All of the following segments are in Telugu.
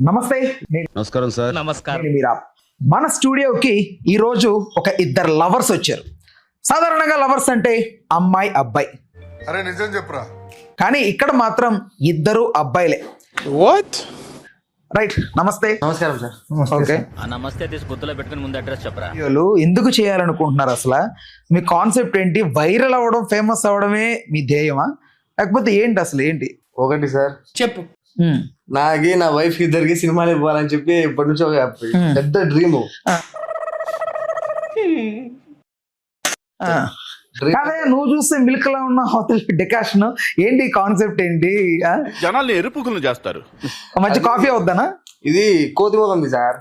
నమస్తే. నమస్కారం సార్. నమస్కారం. మీరా మన స్టూడియోకి ఈ రోజు ఒక ఇద్దరు లవర్స్ వచ్చారు. సాధారణంగా లవర్స్ అంటే అమ్మాయి అబ్బాయి, అరే నిజం చెప్పురా. కానీ ఇక్కడ మాత్రం ఇద్దరు అబ్బాయిలే. వాట్? రైట్. నమస్తే. నమస్కారం సార్. ఓకే, ఆ నమస్తే తీసి గుర్తులో పెట్టుకుని ముందు అడ్రస్ చెప్పరా. వీళ్ళు ఎందుకు చేయాలనుకుంటున్నారు? అసలు మీ కాన్సెప్ట్ ఏంటి? వైరల్ అవ్వడం, ఫేమస్ అవ్వడమే మీ ధ్యేయమా, లేకపోతే ఏంటి? అసలు ఏంటి? ఒకటి సార్, చెప్పు. నాకి నా వైఫ్ ఇద్దరికి సినిమాలు ఇవ్వాలని చెప్పి ఇప్పటి నుంచి ఒక పెద్ద డ్రీమ్. అదే నువ్వు చూస్తే మిల్క్ లా ఉన్న హోటల్ డెకాషన్ ఏంటి? కాన్సెప్ట్ ఏంటి? జనాల్ని ఎరుపుకులు చేస్తారు. మంచి కాఫీ అవుద్దానా? ఇది కోతి మొగంది సార్.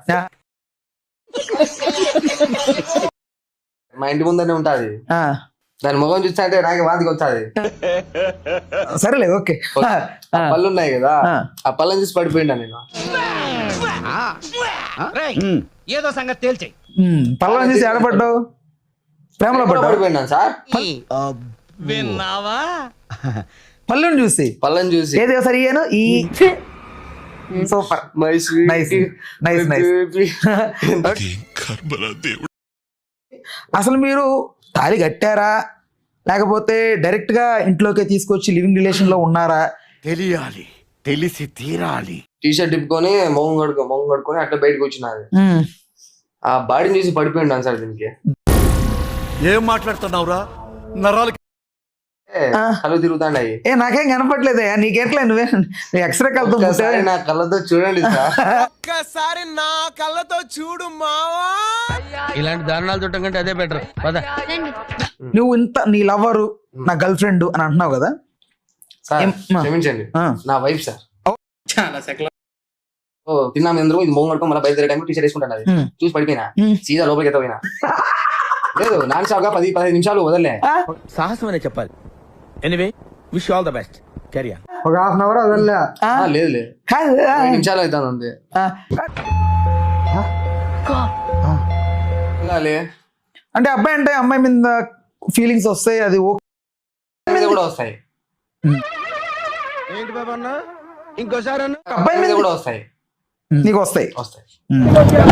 మా ఇంటి ముందరనే ఉంటది. దాని మొగం చూస్తే అంటే నాకు వాంతికి వచ్చాది. సరేలే, ఓకే. పళ్ళు ఉన్నాయి కదా, ఆ పళ్ళని చూసి పడిపోయిందా నేను. ఏదో సంగతి తేల్చేయి. పళ్ళని చూసి ఏడపడ్డావు? ప్రేమలో పడిపోయినా సార్. విన్నావా? పళ్ళని చూసి పళ్ళని చూసి ఏది సరి ఈ సూపర్, నైస్ నైస్ నైస్. అసలు మీరు తాళి కట్టారా, లేకపోతే డైరెక్ట్ గా ఇంట్లోకి తీసుకొచ్చి లివింగ్ రిలేషన్ లో ఉన్నారా? తెలియాలి, తెలిసి తీరాలి. టీ షర్ట్ తిప్పుకొని మొగం కడుకొని అట్లా బయటకు వచ్చినది. ఆ బాడీని చూసి పడిపోయిండాను సార్. దీనికి ఏం మాట్లాడుతున్నావురా? నరాలు కళ్ళు తిరుగుతాండాయి. నాకేం కనపట్లేదే. నీకెట్లా? నువ్వే ఎక్స్రే కలతో నా కళ్ళతో చూడండి సార్. ఒక్కసారి నా కళ్ళతో చూడు మావా. ఇలాంటి దారుణాలు చూడటం కంటే అదే బెటర్. నువ్వు ఇంత నీ లవరు, నా గర్ల్ ఫ్రెండ్ అని అంటున్నావు కదా. సార్ క్షమించండి, నా వైఫ్ సార్. చాలా సెకల తిన్నాము ఎందుకు ఇది మొగం కడుకో మళ్ళీ బయలుదేరే టైం టీ షర్ట్ వేసుకుంటాను. అది చూసి పడిపోయినా, సీదా లోపలికి ఎత్త పోయినా. లేదు నాన్ స్టాప్ గా 10-15 నిమిషాలు వదలలే. సాహసం అనే చెప్పాలి. Anyway, wish all the best. Carry on. ఒక హాఫ్ అన్ అవర్ వదలలే. లేదు లేదు, 5 నిమిషాలు అవుతాను అంతే. అంటే అబ్బాయి అంటే అమ్మాయి మీద ఫీలింగ్స్ వస్తాయి, అది మీద కూడా వస్తాయి. ఏంటి బాబా అన్న? ఇంకోసారి అన్న. అబ్బాయి మీద కూడా వస్తాయి. నీకు వస్తాయి?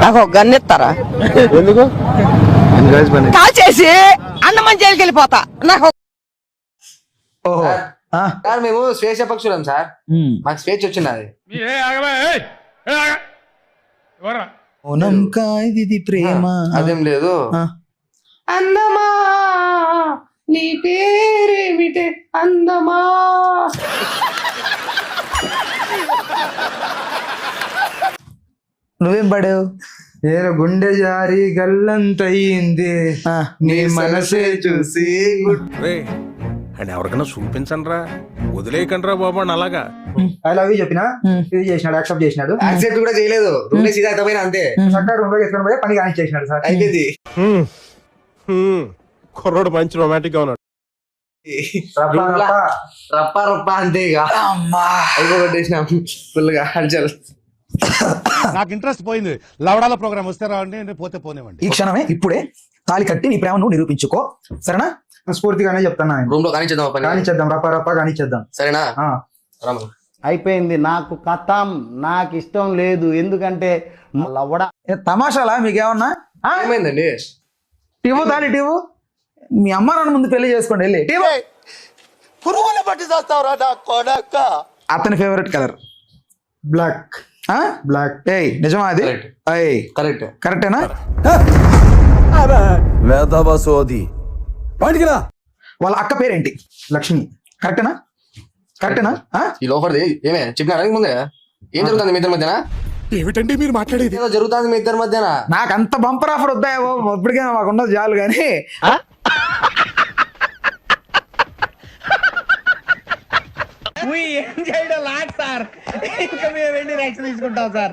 నాకు ఒక గన్ ఇస్తారా? ఎందుకు? కాల్ చేసి అన్నమని జైలుకి వెళ్ళిపోతా. నాకు ఓహో. సార్ మేము స్వేచ్ఛ పక్షులం సార్, మాకు స్వేచ్ఛ వచ్చినది. ఇది ప్రేమ అదేం లేదు. అందమా నీ పేరేమిటే అందమా. నువ్వేం పడావు? నేను గుండె జారి గల్లంతయింది నీ మనసే చూసి. అండ్ ఎవరికైనా చూపించండి రా, వదిలేయకండి రా బాబు అని. అలాగా ఐ లవ్ యూ చెప్పినా ఇది చేసినాడు, యాక్సెప్ట్ చేసినాడు. యాక్సెప్ట్ కూడా చేయలేదు, రూమ్ సీదా అయిపోయినా అంతే. చక్కగా రూమ్ లో ఎత్తుకొని పోయి పని కానీ చేసినాడు సార్. అయిపోయింది. కుర్రోడు మంచి రొమాంటిక్ గా ఉన్నాడు. రప్ప రప్ప అంతే ఇక అయిపోగొట్టేసినాం ఫుల్ గా హల్చల్. నాకు ఇంట్రెస్ట్ పోయింది. లవడాల ప్రోగ్రామ్ వస్తే రావండి, పోతే పోనేవండి. ఈ క్షణమే ఇప్పుడే తాళి కట్టి నీ ప్రేమ నువ్వు నిరూపించుకో, సరేనా? స్ఫూర్తిగానే చెప్తాను. రూమ్ లో కానిచ్చేద్దాం, కానిచ్చేద్దాం, రప్ప రప్ప కానిచ్చేద్దాం. సరేనా? అయిపోయింది. నాకు కథం, నాకు ఇష్టం లేదు. ఎందుకంటే లవడా తమాషాలా మీకేమన్నా? ఏమైందండి? టీవో తాళి టీవో, మీ అమ్మ నాన్న ముందు పెళ్లి చేసుకోండి వెళ్ళి. టీవో పురుగుల పట్టి చేస్తావురా నా కొడక. అతని ఫేవరెట్ కలర్ బ్లాక్. బ్లాక్. ఏయ్ నిజమా అది? కరెక్ట్. కరెక్టేనా? వేదవసోది బయటికిరా. వాళ్ళ అక్క పేరేంటి? లక్ష్మి. కరెక్టేనా? కరెక్టేనా? ఈ లోఫర్ది ఏమే చెప్పినారా ముందే? ఏం జరుగుతుంది మీ ఇద్దరి మధ్యన? ఏమిటండి మీరు మాట్లాడేది? ఏదో జరుగుతుంది మీ ఇద్దరి మధ్యన. నాకు అంత బంపర్ ఆఫర్ వద్దాయో ఇప్పటికే మాకు ఉన్నది చాలు. కానీ ఏం చేయడం లాట్ సార్, ఇంకా మేము వెళ్ళి నెక్స్ట్ తీసుకుంటాం సార్.